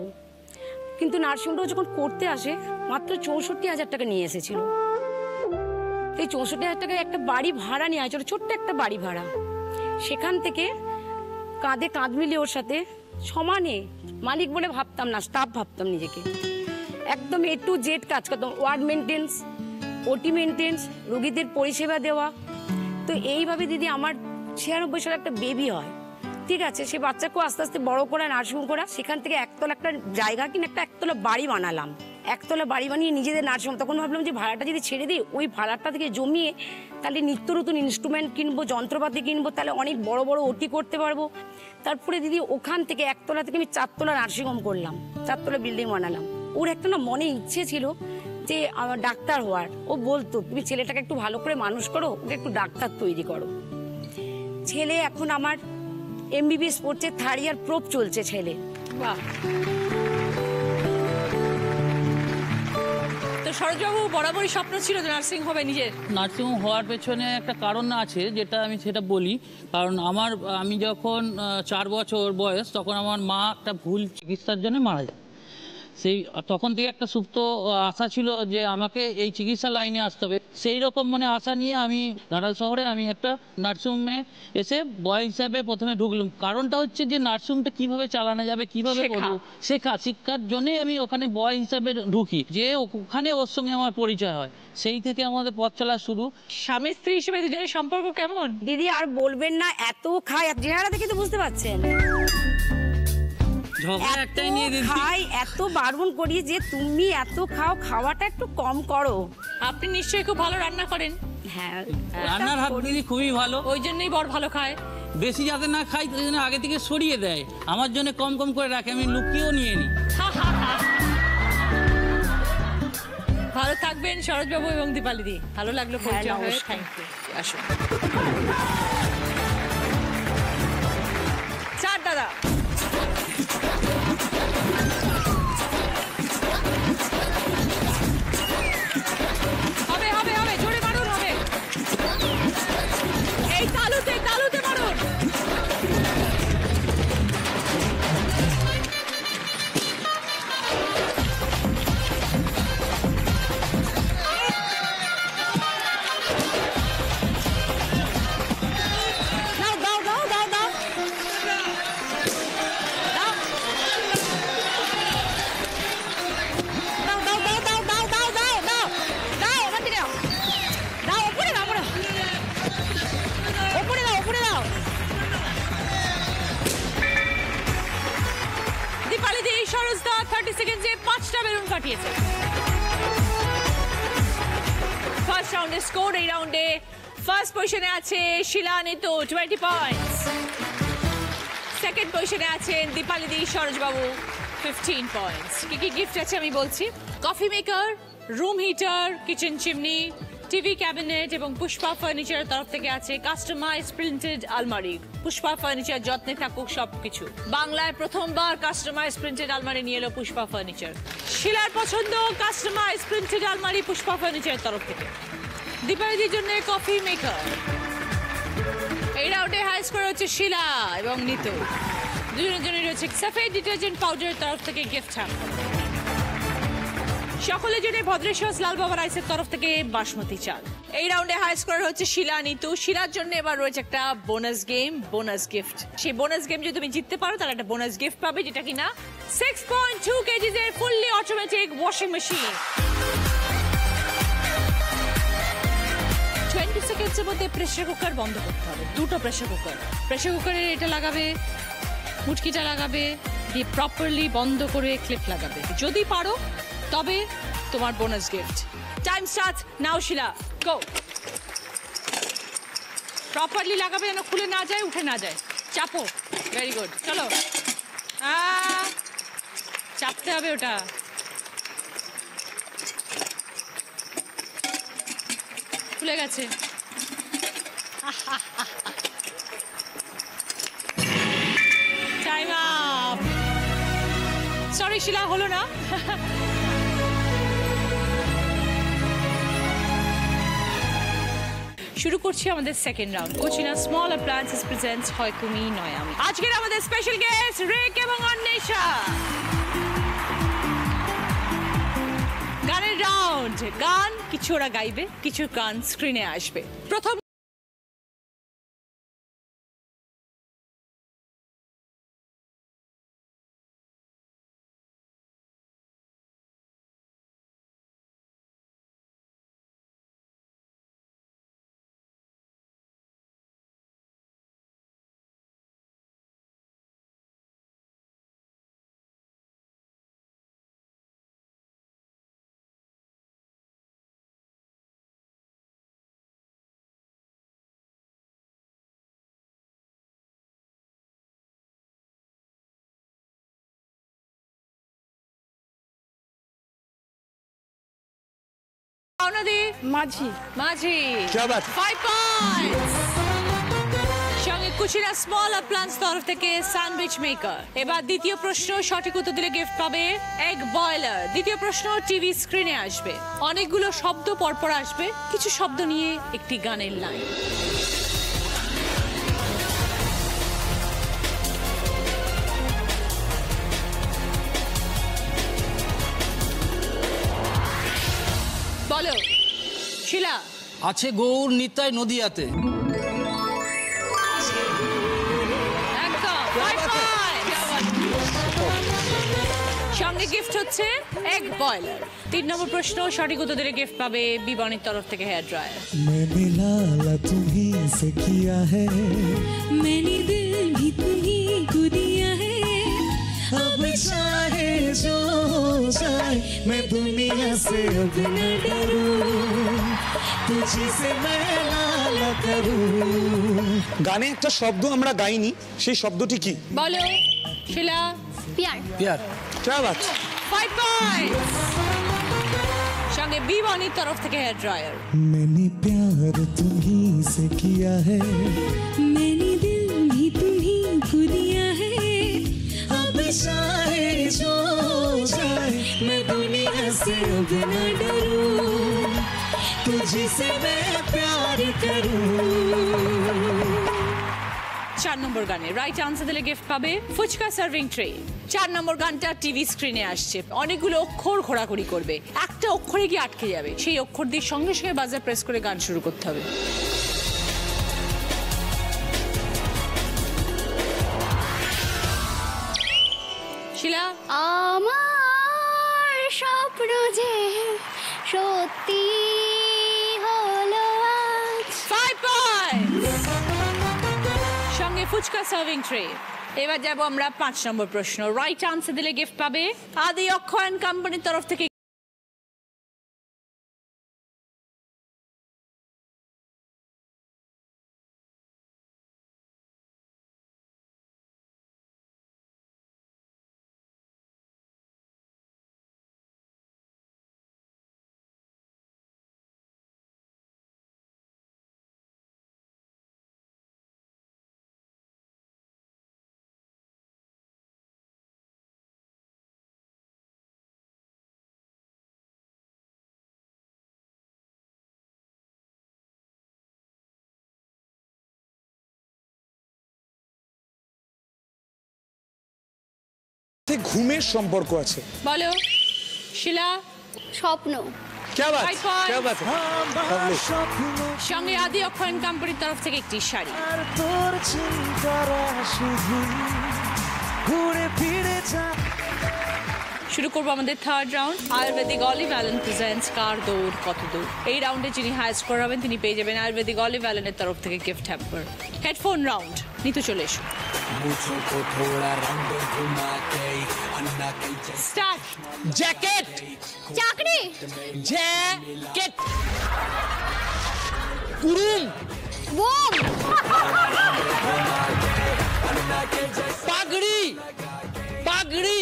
কিন্তু নার্সিংহোমটা যখন করতে আসে মাত্র 64,000 টাকা নিয়ে এসেছিল। এই 64,000 টাকায় একটা বাড়ি ভাড়া নিয়ে আসছিল, ছোট্ট একটা বাড়ি ভাড়া। সেখান থেকে কাঁধে কাঁধ মিলিয়ে ওর সাথে সমানে, মালিক বলে ভাবতাম না, স্টাফ ভাবতাম নিজেকে, একদম A to Z কাজ করতাম। ওয়ার্ড মেনটেন্স, ওটি মেনটেন্স, রোগীদের পরিষেবা দেওয়া। তো এইভাবে দিদি আমার 96 সালে একটা বেবি হয়। ঠিক আছে, সে বাচ্চাকেও আস্তে আস্তে বড় করা, নার্সিংহোম করা। সেখান থেকে একতলা একটা জায়গা কিনে একটা একতলা বাড়ি বানালাম। একতলা বাড়ি বানিয়ে নিজেদের নার্সিংহোম, তখন ভাবলাম যে ভাড়াটা যদি ছেড়ে দিই, ওই ভাড়াটা থেকে জমিয়ে তাহলে নিত্য নতুন ইনস্ট্রুমেন্ট কিনবো, যন্ত্রপাতি কিনবো, তাহলে অনেক বড় বড় ওটি করতে পারবো। তারপরে দিদি ওখান থেকে একতলা থেকে আমি 4 তলা নার্সিংহোম করলাম, 4 তলা বিল্ডিং বানালাম। ওর একটা না মনে ইচ্ছে ছিল যে আমার ডাক্তার হওয়ার। ও বলতো তুমি ছেলেটাকে একটু ভালো করে মানুষ করো, ওকে একটু ডাক্তার তৈরি করো। ছেলে এখন আমার MBBS পড়ছে, 3rd ইয়ার প্রোব চলছে ছেলে। বাহ। তো সরোজবাবু বরাবরই স্বপ্ন ছিল যে নার্সিং হবে নিজের? নার্সিংহোম হওয়ার পেছনে একটা কারণ আছে, যেটা আমি সেটা বলি। কারণ আমি যখন 4 বছর বয়স, তখন আমার মা একটা ভুল চিকিৎসার জন্য মারা যায়। তখন থেকে একটা সুপ্ত আশা ছিল যে আমাকে এই চিকিৎসা লাইনে আসতে হবে। সেই রকম আশা নিয়ে আমি ঢাকা শহরে আমি একটা নার্সিংহোমে এসে বয় হিসাবে প্রথমে ঢুকলাম। কারণটা হচ্ছে যে নার্সিংহোমটা কিভাবে চালানো যাবে, কিভাবে করবো, শিক্ষার জন্যই আমি ওখানে বয় হিসাবে ঢুকি। যে ওখানে ওর সঙ্গে আমার পরিচয় হয়, সেই থেকে আমাদের পথ চলা শুরু। স্বামী স্ত্রী হিসেবে দুজনের সম্পর্ক কেমন? দিদি আর বলবেন না, এত খায়, চেহারা দেখে তো বুঝতে পারছেন। একটাই নিয়ে খাই, এত বারণ করি যে তুমি এত খাও, খাওয়াটা একটু কম করো। আপনি নিশ্চয়ই খুব ভালো রান্না করেন? হ্যাঁ, রান্নার হাত দিদি খুবই ভালো, ওই জন্যই বড় ভালো খায়। বেশি যাতে না খাই ওই জন্য আগে থেকে সরিয়ে দেয়, আমার জন্য কম কম করে রাখে, আমি লুকিয়েও নিয়ে নিই। ভালো থাকবেন সরোজবাবু এবং দীপালি দি, ভালো লাগলো পরিচয় হয়ে। Thank you. আসুন চার দাদা। হবে হবে হবে, জোরে মারুন, হবে। এই তালুতে তালুতে মারুন। দীপালি দি, সরোজ দা 30 সেকেন্ডে 5টা বেলুন কাটিয়েছে। ফার্স্ট রাউন্ডে স্কোর, এই রাউন্ডে ফার্স্ট পজিশনে আছে শিলা নিতু 20 পয়েন্টস। সেকেন্ড পজিশনে আছেন দীপালি দি, সরোজ বাবু 15 পয়েন্টস। কি কি গিফট আছে আমি বলছি। Coffee maker, room heater, kitchen chimney, TV cabinet এবং পুষ্পা ফার্নিচারের তরফ থেকে আছে কাস্টমাইজ প্রিন্টেড আলমারি। পুষ্পা ফার্নিচার, যত্নে থাকুক সবকিছু। বাংলায় প্রথমবার কাস্টমাইজ প্রিন্টেড আলমারি নিয়ে এলো পুষ্পা ফার্নিচার। শিলার পছন্দ কাস্টমাইজ প্রিন্টেড আলমারি পুষ্পা ফার্নিচারের তরফ থেকে। দীপালিদির জন্য কফি মেকার। এই রাউন্ডে হাই স্কোর হচ্ছে শিলা এবং নিতু, দুজনের জন্য রয়েছে সাফেদ ডিটারজেন্ট পাউডারের তরফ থেকে গিফট হ্যাম্পার। সকলের জন্য ভদ্রেশ্বর লাল বাবা রাইসের তরফ থেকে বাসমতি চাল। এই রাউন্ডে হাই স্কোর হচ্ছে শিলা নিতু। শিলার জন্য এবার রয়েছে একটা বোনাস গেম, বোনাস গিফট। সেই বোনাস গেম যদি তুমি জিততে পারো তাহলে একটা বোনাস গিফট পাবে, যেটা কিনা 6.2 কেজিস এর ফুললি অটোমেটিক ওয়াশিং মেশিন। 20 সেকেন্ডসের মধ্যে প্রেসার কুকার বন্ধ করতে হবে। দুটো প্রেসার কুকারের এটা লাগাবে, মুটকিটা লাগাবে, দিয়ে প্রপারলি বন্ধ করে ক্লিপ লাগাবে। যদি পারো তবে তোমার bonus gift. Time start now Sheela, go. Properly লাগাবে যেন খুলে না যায়, উঠে না যায়। চাপো, ভেরি গুড, চলো। চাপতে হবে ওটা। খুলে গেছে। Time up. সরি শিলা, হলো না। শুরু করছি আমাদের second round. Kutchina small appliances presents হয় তুমি নয় আমি। আজকের আমাদের স্পেশাল গেস্ট রেক এবং অন্বেষা। গানের রাউন্ড। গান কিছু ওরা গাইবে, কিছু গান স্ক্রিনে আসবে। প্রথম মাঝি মাঝি 5 পয়েন্টস। সঙ্গে কুচিনা স্মল অ্যাপ্লায়েন্স তরফ থেকে স্যান্ডউইচ মেকার। এবার দ্বিতীয় প্রশ্ন, সঠিক উত্তর দিলে গিফট পাবে এগ বয়লার। দ্বিতীয় প্রশ্ন টিভি স্ক্রিনে আসবে, অনেকগুলো শব্দ পরপর আসবে, কিছু শব্দ নিয়ে একটি গানের লাইন। বলো শিলা। আছে গৌর নিতাই নদিয়াতে। একদম 5 পয়েন্ট। সঙ্গে গিফট হচ্ছে এগ বয়লার। 3 নম্বর প্রশ্ন, সঠিক উত্তর দিলে গিফট পাবে বিবনির তরফ থেকে হেয়ার ড্রায়ার। मैंने लाला तुम्हीं से किया है, मैंने दिल भी तुम्हीं को दिया है, अब चाहे जो हो जाए मैं दुनिया से अब न डरूं, तुझी से मैं लाला करूं। গানে একটা শব্দ আমরা গাইনি, সেই শব্দটি কি? বলো শিলা। পিয়ার। পিয়ার। क्या बात। 5 পয়েন্ট। সঙ্গে বিবনির তরফ থেকে হেয়ার ড্রায়ার। मैंने प्यार तुम्हीं से किया है, मैंने दिल भी तुम्हीं को दिया है, अब चाहे जो हो जाए मैं दुनिया से अब न डरूं, तुझी से मैं प्यार करूं। 4 নম্বর গানে রাইট আনসার দিলে গিফট পাবে ফুচকা সার্ভিং ট্রে। 4 নম্বর গানটা টিভি স্ক্রিনে আসছে, অনেকগুলো অক্ষর ঘোরাঘুরি করবে, একটা অক্ষরে গিয়ে আটকে যাবে, সেই অক্ষর দিয়ে সঙ্গে সঙ্গে বাজার প্রেস করে গান শুরু করতে হবে। শিলা। আমার স্বপ্ন যে সত্যি হলো আজ। 5 পয়েন্ট। সঙ্গে ফুচকা সার্ভিং ট্রে। এবার যাব আমরা 5 নম্বর প্রশ্ন। রাইট আনসার দিলে গিফট পাবে আদি অক্ষয়ন কোম্পানির তরফ থেকে ঘুমের সম্পর্ক আছে। বলো শিলা। স্বপ্ন। क्या बात Right point. क्या बात है সঙ্গে আদি অক্ষয়ন কোম্পানির তরফ থেকে একটি শাড়ি। শুরু করবো আমাদের third round. Ayurvedic Olive Allen presents কার দৌড় কত দূর। এই রাউন্ডে যিনি হায়েস্ট স্কোর হবেন তিনি পেয়ে যাবেন আয়ুর্বেদিক অলিভ অ্যালেনের তরফ থেকে gift hamper. Headphone round. Neetu চলে এসো। স্টার্ট। জ্যাকেট চাকরি। জ্যাকেট কুরুম বোম। পাগড়ি পাগড়ি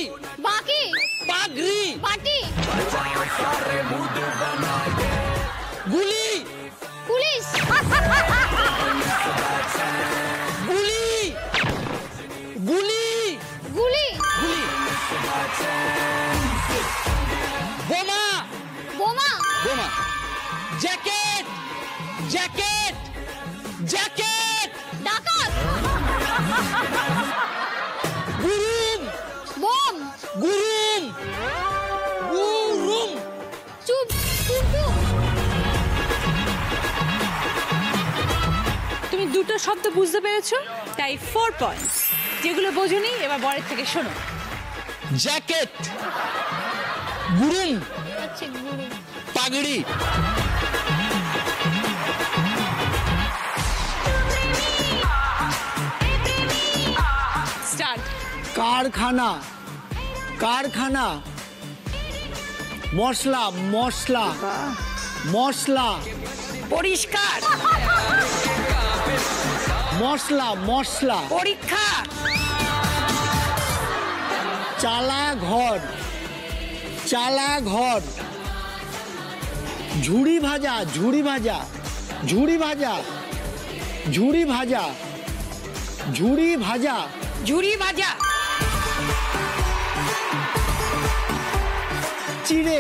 বাকি। পাগড়ি পার্টি। গুলি পুলিশ। গুলি গুলি গুলি। গুলি বোমা বোমা। বোমা জ্যাকেট জ্যাকেট জ্যাকেট ডাকাত। গুরুম বোম। গুরুম গুরুম চুপ। টুকটুক। তুমি দুটো শব্দ বুঝতে পেরেছো, তাই 4 পয়েন্টস। যেগুলো বোঝোনি এবার বরের থেকে শোনো। জ্যাকেট গুরুম আচ্ছা গুরু। পাগড়ি স্টার্ট। কারখানা কারখানা মশলা মশলা মশলা পরিষ্কার। মশলা মশলা পরীক্ষা। চালা ঘর চালা ঘর ঝুড়ি ভাজা ঝুড়ি ভাজা ঝুড়ি ভাজা ঝুড়ি ভাজা ঝুড়ি ভাজা ঝুড়ি ভাজা। চিড়ে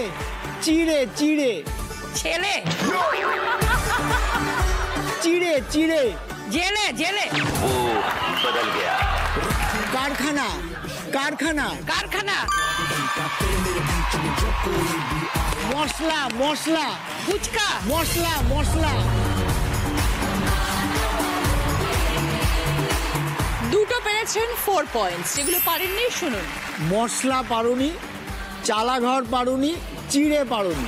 চিড়ে চিড়ে ছেলে। চিড়ে চিড়ে জেলে জেলে। কারখানা কারখানা কারখানা। মশলা মশলা ফুচকা। মশলা মশলা দুটো পেরেছেন 4 পয়েন্টস। যেগুলো পারেননি শুনুন। মশলা পারুনি চালাঘর পারুনি চিড়ে পারুনি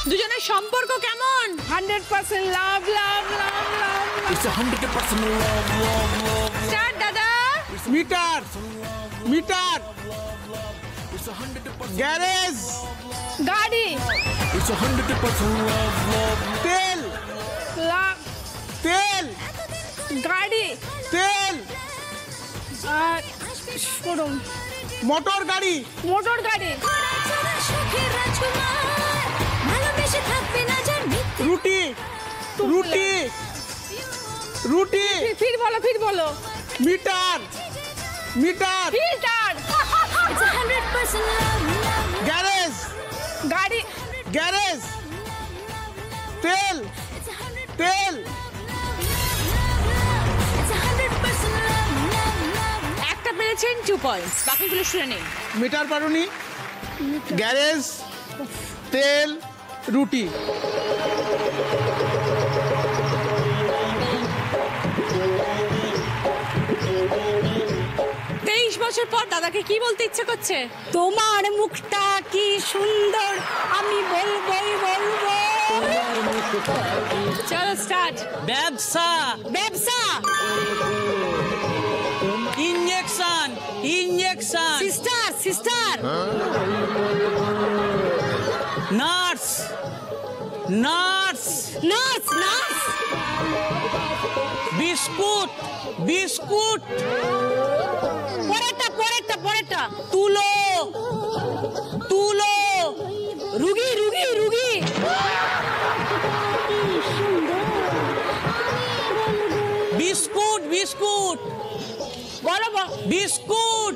দুজনের সম্পর্ক কেমন? 100% love love love love. Start দাদা। মিটার মিটার গ্যারেজ গাড়ি। তেল লাভ। তেল গাড়ি। তেল আর শোরুম। মোটর গাড়ি মোটর গাড়ি। রুটি রুটি রুটি ফির বলো ফির বলো। Meter meter filter. গ্যারেজ গাড়ি। গ্যারেজ তেল তেল একটা পেরেছেন 2 পয়েন্টস। বাকিগুলো শুনে নিন। মিটার পারুনি গ্যারেজ তেল রুটি 23 বছর পর দাদাকে কি বলতে ইচ্ছে করছে? তোমার মুখটা কি সুন্দর, আমি বলবই বলবো। চলো স্টার্ট। ব্যবসা ব্যবসা। Injection injection sister sister. Nurse nurse nurse nurse. Biscuit biscuit পরেরটা পরেরটা পরেরটা। তুলো তুলো রুগী রুগী রুগী। বিস্কুট বিস্কুট বলো বিস্কুট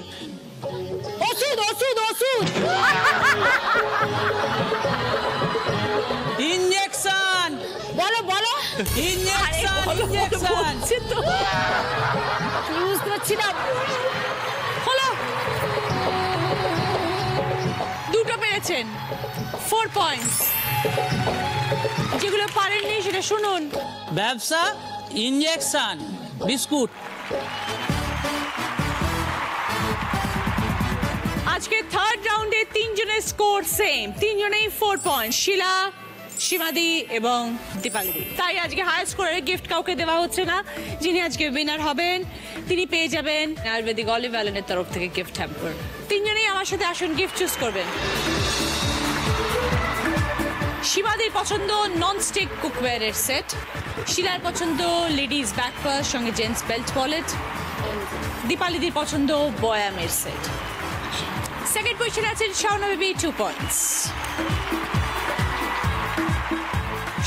ওষুধ ওষুধ ওষুধ। ইনজেকশন বলো বলো। ইনজেকশন ইনজেকশন বুঝতে পারছি না। হলো, দুটো পেরেছেন, 4 পয়েন্টস। যেগুলো পারেননি সেটা শুনুন। ব্যবসা, ইনজেকশন, বিস্কুট। আজকে থার্ড রাউন্ডে তিনজনের স্কোর সেম, তিনজনেই 4 পয়েন্ট, শিলা, সীমাদি এবং দীপালি। তাই আজকে হাই স্কোরের গিফট কাউকে দেওয়া হচ্ছে না। যিনি আজকে উইনার হবেন তিনি পেয়ে যাবেন আয়ুর্বেদিক অলিভ অয়েলের তরফ থেকে গিফট হ্যাম্পার। তিনজনেই আমার সাথে আসুন, গিফট চুজ করবেন। সীমাদির পছন্দ ননস্টিক কুকওয়্যারের সেট, শিলার পছন্দ লেডিস ব্যাকপার্স সঙ্গে জেন্টস বেল্ট ওয়ালেট, দীপালিদির পছন্দ বয়ামের সেট। সেকেন্ড পজিশনে আছেন শাওনা বিবি, 2 পয়েন্টস।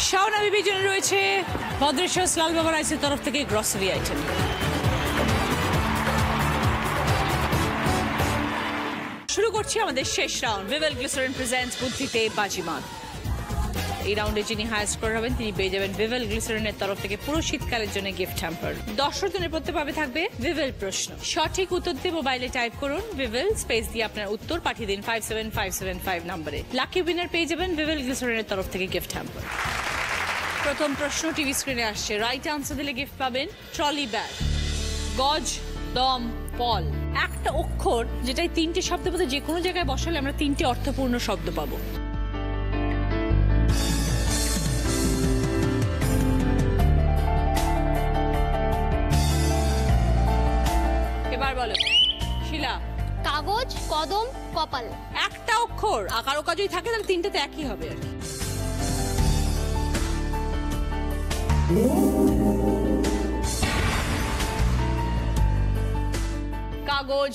শাওনা বিবির জন্য রয়েছে ভদ্রেশ্বর লাল বাবা রাইসের তরফ থেকে গ্রসারি আইটেম। শুরু করছি আমাদের শেষ রাউন্ড, ভিভেল গ্লিসারিন প্রেজেন্টস বুদ্ধিতে বাজিমাত। এই রাউন্ডে যিনি হাই স্কোর হবেন তিনি পেয়ে যাবেন ভিভেল গ্লিসারিনের তরফ থেকে পুরো শীতকালের জন্য গিফট হ্যাম্পার। 10 জনের প্রত্যেকভাবে থাকবে ভিভেল প্রশ্ন। সঠিক উত্তর দিয়ে মোবাইলে টাইপ করুন ভিভেল, স্পেস দিয়ে আপনার উত্তর পাঠিয়ে দিন 57575 নম্বরে। লাকি উইনার পেয়ে যাবেন ভিভেল গ্লিসারিনের তরফ থেকে গিফট হ্যাম্পার। প্রথম প্রশ্ন টিভি স্ক্রিনে আসছে, রাইট আনসার দিলে গিফট পাবেন ট্রলি ব্যাগ। গজ, দম, পল, একটা অক্ষর যেটাই 3টে শব্দ মধ্যে যে কোনো জায়গায় বসালে আমরা 3টে অর্থপূর্ণ শব্দ পাবো। এবার বলো শিলা। কাগজ, কদম, কপাল। একটা অক্ষর আকার ওকা যদি থাকে তাহলে 3টেতে একই হবে আর কি। কাগজ,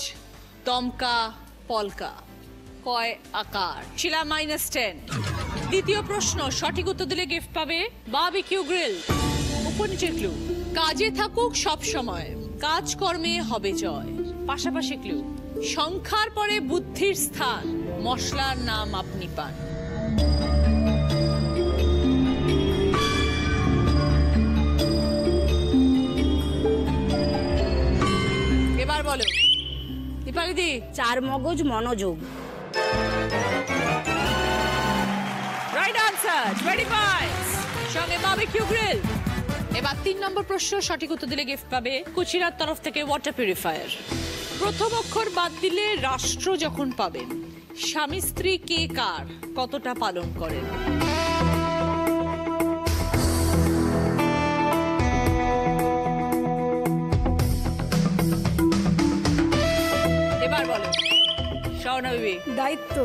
দমকা, পলকা, কয় আকার। শিলা -10। দ্বিতীয় প্রশ্ন, সঠিক উত্তর দিলে গিফট পাবে বারবিকিউ গ্রিল। উপনিচের ক্লু, কাজে থাকুক সব সময়, কাজকর্মে হবে জয়। পাশাপাশি ক্লু, সংখ্যার পরে বুদ্ধির স্থান, মশলার নাম আপনি পান। এবার বলো দীপালিদি। 4 মগজ মনোযোগ। রাইট আনসার, 20 পয়েন্টস, সঙ্গে বারবিকিউ গ্রিল। এবার 3 নম্বর প্রশ্ন, সঠিক উত্তর দিলে গিফট পাবে কুচিরার তরফ থেকে ওয়াটার পিউরিফায়ার। প্রথম অক্ষর বাদ দিলে রাষ্ট্র যখন পাবেন, স্বামী স্ত্রী কে কার, কতটা পালন করেন। এবার বলো শাওনা বিবি। দায়িত্ব।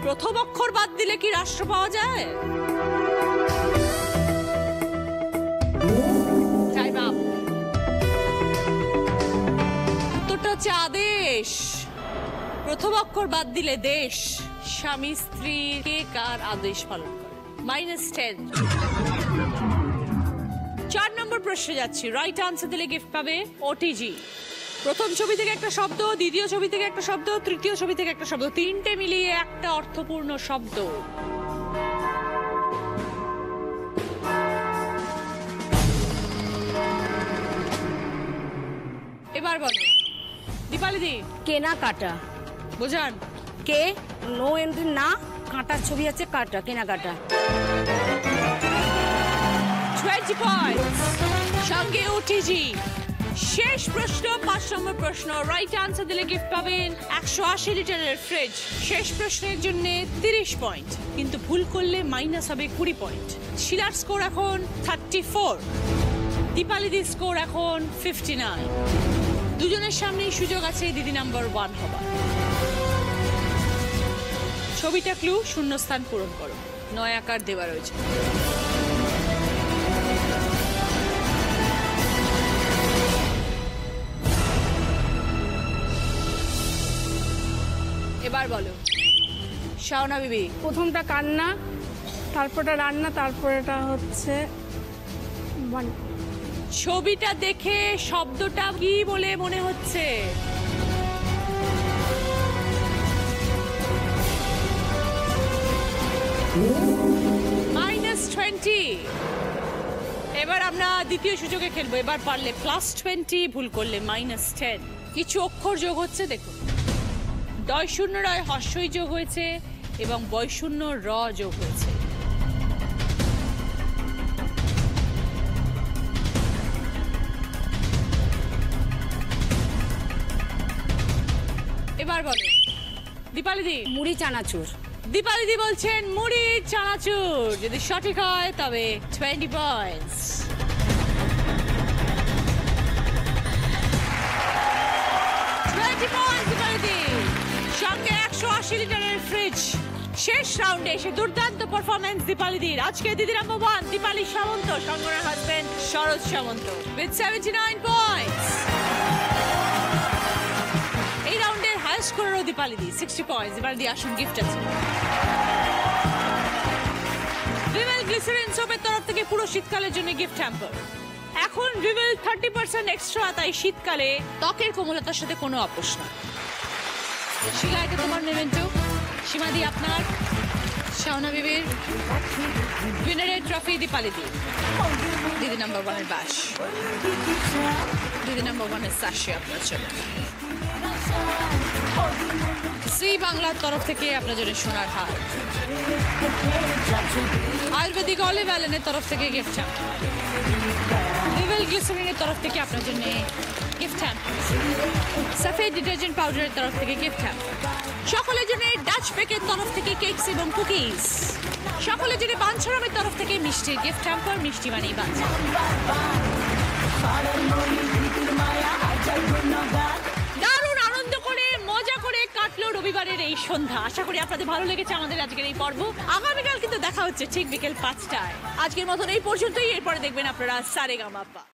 প্রথম অক্ষর বাদ দিলে কি রাষ্ট্র পাওয়া যায়? Time up. উত্তরটা হচ্ছে আদেশ। প্রথম অক্ষর বাদ দিলে দেশ, স্বামী স্ত্রী কে কার আদেশ পালন করে। -10। 4 নম্বর প্রশ্নে যাচ্ছি, রাইট আনসার দিলে গিফট পাবে ওটিজি। প্রথম ছবি থেকে একটা শব্দ, দ্বিতীয় ছবি থেকে একটা শব্দ, তৃতীয় ছবি থেকে একটা শব্দ, 3টে মিলিয়ে একটা অর্থপূর্ণ শব্দ। এবার বলো দীপালিদি। কেনাকাটা। বোঝান। কে নো এন্ট্রি না, কাঁটার ছবি আছে, কাটা, কেনাকাটা। 20 পয়েন্টস, সঙ্গে ওটিজি। শেষ প্রশ্ন, 5 নম্বর প্রশ্ন, রাইট আনসার দিলে গিফট পাবেন 180 লিটারের ফ্রিজ। শেষ প্রশ্নের জন্য 30 পয়েন্ট, কিন্তু ভুল করলে মাইনাস হবে 20 পয়েন্ট। শিলার স্কোর এখন 34, দীপালিদির স্কোর এখন 59। দুজনের সামনেই সুযোগ আছে দিদি নাম্বার 1 হবার। ছবিটা ক্লু, শূন্যস্থান পূরণ করো। 9 আকার দেওয়া রয়েছে। এবার বলো শাওনা বিবি। প্রথমটা কান্না, তারপরটা রান্না, তারপরেটা হচ্ছে ছবিটা দেখে শব্দটা কি বলে মনে হচ্ছে? -20। এবার আমরা দ্বিতীয় সুযোগে খেলবো। এবার পারলে +20, ভুল করলে -10। কিছু অক্ষর যোগ হচ্ছে দেখুন। ডয় শূন্য রয় হর্ষই যোগ হয়েছে এবং বয় শূন্য র যোগ হয়েছে। এবার বলো দীপালি দি। মুড়ি চানাচুর। দীপালি দি বলছেন মুড়ি চানাচুর। যদি সঠিক হয় তবে 20 পয়েন্টস। দীপালি দি সঙ্গে 180 লিটারের ফ্রিজ। শেষ রাউন্ডে এসে দুর্দান্ত পারফরমেন্স দীপালি দির। আজকে দিদি নাম্বার 1 দীপালি সামন্ত, সঙ্গনার husband Sharat Samanta with 79 points. এই রাউন্ডের হাইয়েস্ট স্কোরারও দীপালি দি 60 পয়েন্টস। দীপালি দি আসুন, গিফট আছে। ভিভেল গ্লিসারিন সোপের তরফ থেকে পুরো শীতকালের জন্য গিফট হ্যাম্পার। এখন ভিভেল 30% এক্সট্রা, তাই শীতকালে ত্বকের কোমলতার সাথে কোনো আপোষ না। শিলা, এটা তোমার মেমেন্টো। সীমাদি আপনার। শাওনা বিবির উইনারের ট্রফি দীপালি দি। দিদি নাম্বার 1 এর বাস, দিদি নাম্বার 1 এর সাশি আপনার জন্য। শ্রী বাংলার তরফ থেকে আপনার জন্য সোনার হার। আয়ুর্বেদিক অলিভ অয়েলের তরফ থেকে গিফট হ্যাম্পার। ভিভেল গ্লিসারিনের তরফ থেকে আপনার জন্য গিফট হ্যাম্পার। সাফেদ ডিটারজেন্ট পাউডারের তরফ থেকে গিফট হ্যাম্পার। সকলের জন্য ডাচ বেকের তরফ থেকে কেকস এবং কুকিজ। সকলের জন্য বাঞ্ছারামের তরফ থেকে মিষ্টির গিফট হ্যাম্পার। মিষ্টি মানেই বাঞ্ছা। দারুণ আনন্দ করে মজা করে কাটলো রবিবারের এই সন্ধ্যা। আশা করি আপনাদের ভালো লেগেছে আমাদের আজকের এই পর্ব। আগামীকাল কিন্তু দেখা হচ্ছে ঠিক বিকেল 5টায়। আজকের মতন এই পর্যন্তই। এরপরে দেখবেন আপনারা সারেগামাপা।